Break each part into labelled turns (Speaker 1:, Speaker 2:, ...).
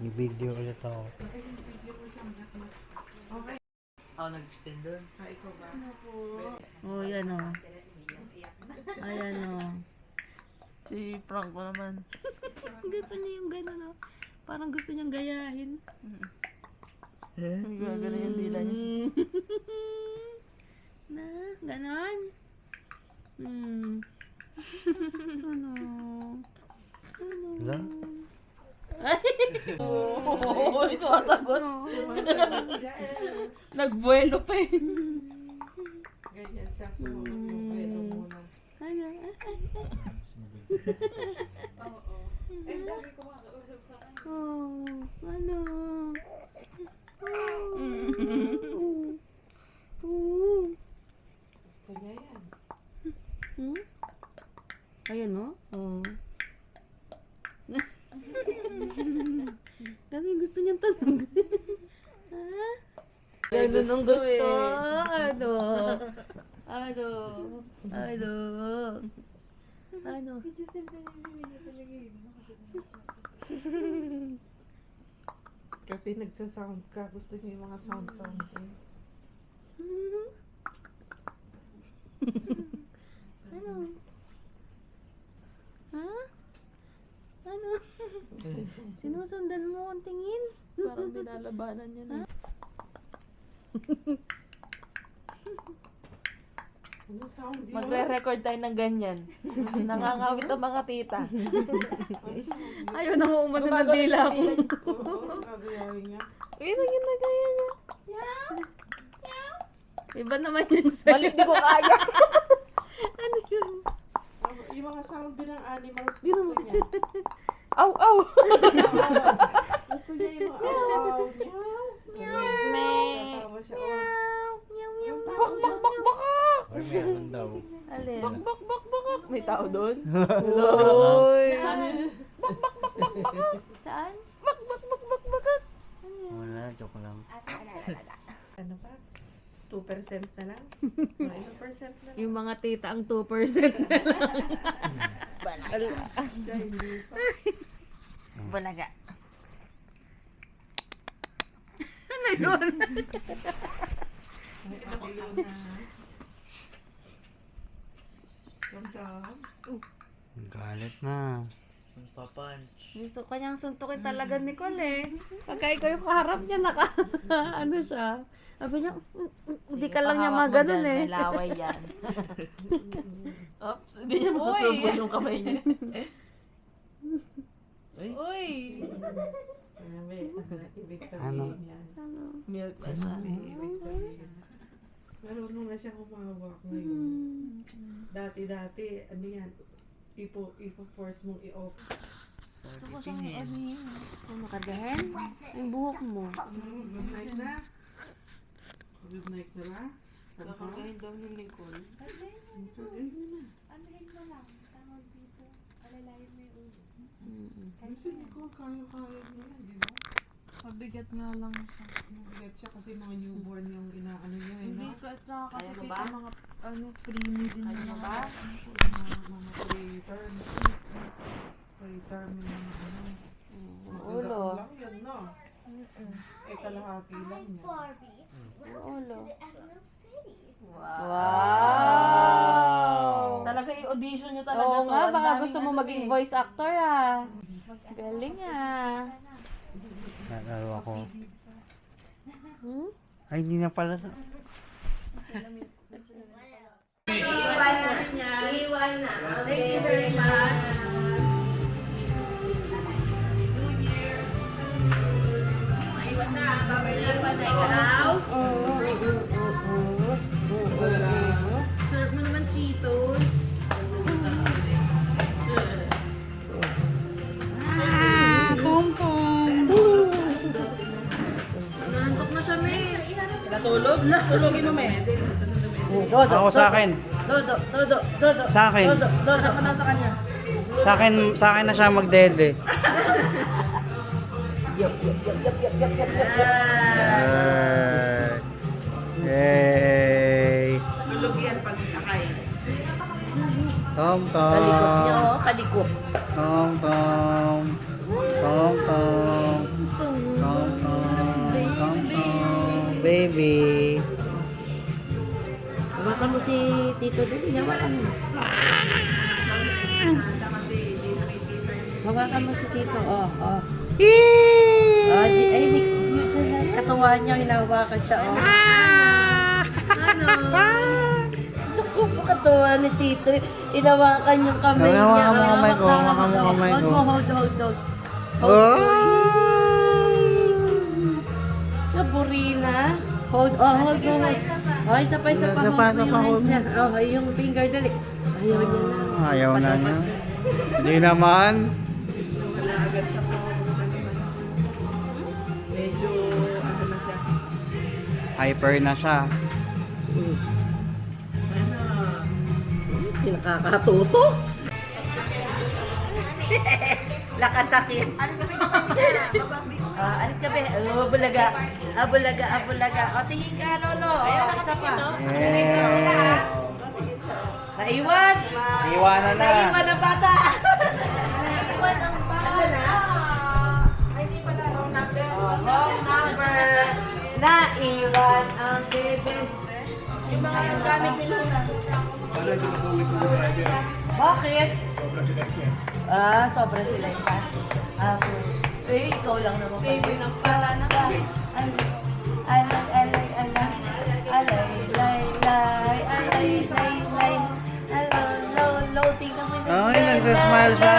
Speaker 1: I-video ulit ako.
Speaker 2: Okay. Ako nag-extend doon.
Speaker 3: Ikaw ba?
Speaker 4: Oh, yan o. Ayan o.
Speaker 2: Si Frank ko naman.
Speaker 4: Gusto niya yung gano'n o. Parang gusto niyang gayahin.
Speaker 2: Hindi ko gano'n yung dila niya.
Speaker 4: Na, gano'n? Ano? Ano?
Speaker 1: Wala?
Speaker 2: Oo, ito ang sagot. Nagbuelo pa eh.
Speaker 3: Ganyan siya. Sumunod mo. Pwede muna.
Speaker 4: Ano?
Speaker 3: Oo. Eh, dami ko makausap sa kanya.
Speaker 4: Oh, ano?
Speaker 3: Gusto niya yan.
Speaker 4: Ayan o. Oh. Dami gusto niyang tanong. Ha? Ganun ang gusto. Ano? Ano? Ano? Ano?
Speaker 3: Kasi nagsasound ka. Gusto niya yung mga sound eh.
Speaker 4: Ano? Ha? Ano? Sinusundan mo ang tingin?
Speaker 2: Parang binalabanan niya na.
Speaker 3: Ano sound yun?
Speaker 2: Magre-record tayo ng ganyan. Nangangawit ang mga tita.
Speaker 4: Ayaw na umano ng dila ko.
Speaker 3: Oo, gagawin niya.
Speaker 2: Ayun ang ginagaya niya.
Speaker 4: Iba naman yung sa'yo.
Speaker 2: Balik di ko kaya.
Speaker 4: Ano yun?
Speaker 3: Yung mga sound din ng animals gusto niya.
Speaker 2: Aw, aw.
Speaker 3: Gusto niya yung mga aw, meow. Tatawa siya. Oh.
Speaker 2: Bak, bak, bak, baka.
Speaker 1: Or meron daw.
Speaker 4: Alin?
Speaker 2: Bak, bak, bak, baka. May tao doon?
Speaker 4: Uy!
Speaker 2: Saan?
Speaker 4: Saan?
Speaker 2: Bak, bak, bak, bak, baka.
Speaker 1: Wala, joke lang.
Speaker 3: Ano pa? 2% na lang? Mga ilang percent na lang?
Speaker 4: Yung mga tita ang 2%.
Speaker 3: Siya, hindi pa.
Speaker 2: Balaga.
Speaker 4: Ano yun?
Speaker 3: Ay, ako yun na.
Speaker 1: Galit na.
Speaker 2: Papunch.
Speaker 4: Gusto ko niyang suntukin talaga ni Nicole eh. Pagka ikaw yung kaharap niya, ano siya. Sabi niya, hindi ka lang niya maganon eh.
Speaker 2: May laway yan. Oops, hindi niya masusubo yung kamay niya. Uy!
Speaker 3: May ibig
Speaker 1: Ano?
Speaker 3: sabihin yan.
Speaker 4: Ano?
Speaker 2: Milk pa siya.
Speaker 3: May ibig sabihin. Marunong na siya humawak ngayon. Dati, ano yan, ipo-force mong i-off.
Speaker 4: Gusto ko siyang ano yun. Ano ka din? Yung buhok mo.
Speaker 3: Good night na. Good night na ba?
Speaker 2: Kakagayin daw ni Nicole.
Speaker 5: Anuhin mo lang, tawag dito, alalayan mo yung ulo.
Speaker 3: Kasi ko, kaya-kaya niya, di ba?
Speaker 5: Mabigat nga lang siya.
Speaker 3: Mabigat siya kasi mga newborn yung inaano niya.
Speaker 5: Hindi
Speaker 3: No?
Speaker 5: ka, tsaka kasi
Speaker 2: Kaya mo
Speaker 5: kita
Speaker 2: ba?
Speaker 5: mga, preemie din
Speaker 2: Kaya
Speaker 5: yung
Speaker 2: mo
Speaker 5: mga
Speaker 2: ba?
Speaker 3: Mga preterm. Preterm yung mga ano.
Speaker 2: Ulo.
Speaker 3: Magagaan lang yun, no? Eh, kalahati lang yan.
Speaker 4: Ulo.
Speaker 2: Wow! Talaga i-audition nyo talaga
Speaker 4: Oo
Speaker 2: to.
Speaker 4: nga,
Speaker 2: Ang
Speaker 4: baka
Speaker 2: daming
Speaker 4: gusto mo
Speaker 2: ano
Speaker 4: maging
Speaker 2: eh.
Speaker 4: voice actor ah. Galing ah.
Speaker 1: Nalaro ako.
Speaker 4: Hmm?
Speaker 1: Ay, hindi na pala sa...
Speaker 3: Thank you very much.
Speaker 5: Serve mo naman Cheetos. Nantok na siya, May.
Speaker 2: Natulog? Tulogin mo, me.
Speaker 1: Ako sa akin.
Speaker 2: Dodo.
Speaker 1: Sa akin.
Speaker 2: Dodo ka na sa kanya.
Speaker 1: Sa akin na siya magdede. Yay!
Speaker 3: Tulog yan pag sakay.
Speaker 1: Tom
Speaker 2: Kalikot niya,
Speaker 1: tom.
Speaker 2: oh. Kalikot.
Speaker 1: Tom tom. Tom tom.
Speaker 6: baby. Hawakan mo si Tito din. Hawakan mo. Hawakan mo si Tito. Oh, oh. Ay, katawan niya, hinawakan siya. Oh. Naku po katawan ni Tito. Hinawakan yung kamay niya.
Speaker 1: Hawakan mo kamay ko, hawakan mo kamay ko.
Speaker 6: Hold.
Speaker 1: Oh!
Speaker 6: Naburina. Hold. Oh, isa pa.
Speaker 1: Isa pa,
Speaker 6: Hold mo yung
Speaker 1: hold
Speaker 6: hands niya. Oh, yung finger, dali. Ayaw niya na.
Speaker 1: Ayaw na niya. Hindi naman.
Speaker 3: Wala agad sa focus na naman. Medyo, ano na siya.
Speaker 1: Hyper na siya.
Speaker 3: Ano?
Speaker 6: Nakakatuto. Lakatakit. Alis ka, be. Bulaga. Bulaga. O, tingin ka, Lolo. Isa pa.
Speaker 1: Yeah.
Speaker 6: Naiwan.
Speaker 1: Iwanan na.
Speaker 6: Naiwan ang bata. Wrong number. Naiwan ang bebe.
Speaker 4: Yung mga gamit nila.
Speaker 6: Bakit? Sobra sila yung pa. Ikaw lang naman.
Speaker 4: Baby ng pala na.
Speaker 1: Ay, nagsasmile siya.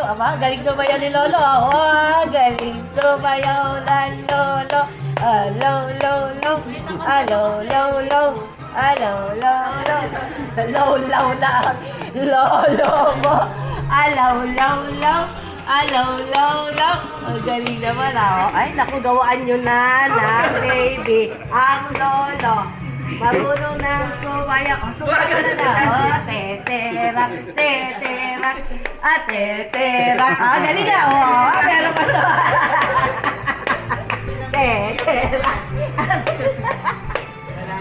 Speaker 6: Aba, galing sumayaw ni Lolo. Oh, galing sumayaw na Lolo. Lolo. Lolo na ang lolo mo. Alaw. Ang galing naman ako. Ay, naku, gawaan nyo na, baby. Ang lolo. Marunong na sumayaw. Oh, sumayaw na na. Oh, teterak. Teterak. Ah, galing na. Oh, meron pa siya. Teterak.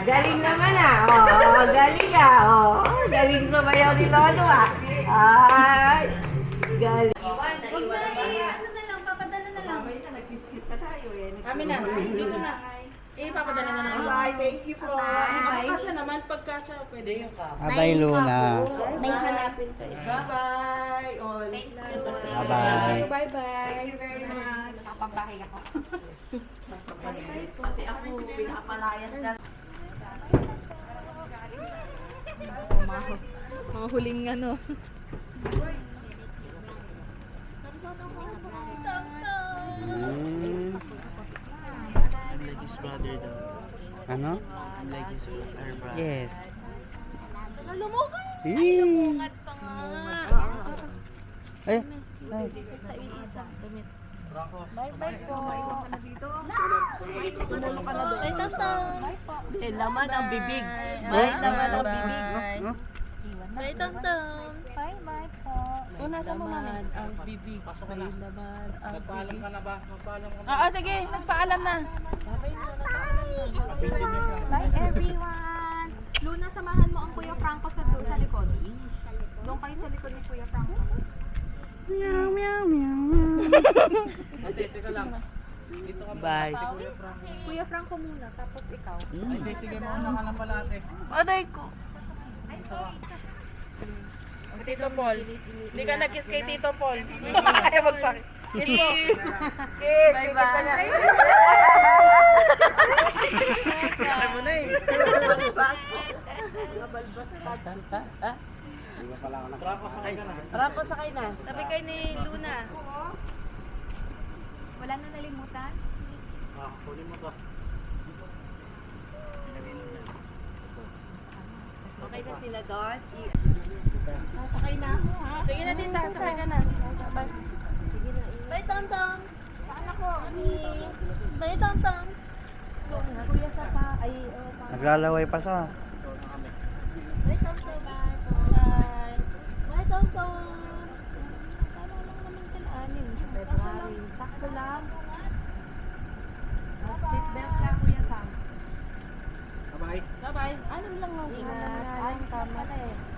Speaker 6: Galing naman Oh, galing galing sumayaw ni Lolo Ay, galing.
Speaker 4: Ano na lang, papadala na lang.
Speaker 3: Mamaya na, nag-kiss na tayo eh.
Speaker 2: Kami na. Dito na. Ipapadala na lang.
Speaker 3: Bye, thank you po.
Speaker 2: Pagkasya naman, pagkasya, pwede yung
Speaker 1: Abay, Luna.
Speaker 4: May hanapin ko.
Speaker 3: Bye-bye, all.
Speaker 1: Bye-bye.
Speaker 4: Bye-bye.
Speaker 3: Thank you very much.
Speaker 4: Nakapabahay ako.
Speaker 6: Pati ako, pinapalayas na.
Speaker 2: mga huling ano.
Speaker 1: Hmm.
Speaker 7: Like his brother daw.
Speaker 1: Ano?
Speaker 7: Like his her brother.
Speaker 1: Yes.
Speaker 4: Lumukat!
Speaker 1: Lumungat
Speaker 4: pa nga.
Speaker 1: Ay.
Speaker 4: Sa isa. Damit.
Speaker 6: Bye-bye po.
Speaker 4: May tamtams.
Speaker 6: Eh, laman ang bibig. Bye, laman ang bibig.
Speaker 4: May tamtams.
Speaker 5: Bye-bye po.
Speaker 2: Una sa mama.
Speaker 6: Laman ang bibig. May laman ang bibig.
Speaker 7: ka na ba? Magpaalam ka
Speaker 2: Oo, sige. Nagpaalam na.
Speaker 5: Bye everyone. Luna, samahan mo ang Kuya Franco sa likod. Doon kayo sa likod ni Kuya Franco.
Speaker 6: Bye.
Speaker 5: Kuya Franco muna, tapos ikaw.
Speaker 7: Sige, mauna ka na pala ate.
Speaker 2: Aday ko. Tito Paul. Hindi ka nag-kiss kay Tito Paul. Ayaw magpaki. Kiss. Kiss. Bye-bye.
Speaker 7: Alam mo na eh. Trako sakay ka na.
Speaker 6: Rapo, sakay na.
Speaker 2: Sabi kay ni Luna.
Speaker 5: Wala na nalimutan?
Speaker 7: Kunin mo to.
Speaker 6: Okay na sila doon.
Speaker 2: Sakay na ako ha. Sige na din, sakay ka na. Bye.
Speaker 4: May tamtams. Paano ko? May tamtams.
Speaker 5: Kuya sa pa, ay,
Speaker 1: Naglalaway pa siya.
Speaker 4: May tamtams. Bye. May tamtams. Paano lang naman sila anin?
Speaker 5: February, sakto lang.
Speaker 6: Seatbelt lang, Kuya Sam.
Speaker 7: Bye-bye.
Speaker 2: Bye-bye. Ano lang lang.
Speaker 5: Ingat, ay, tama na eh.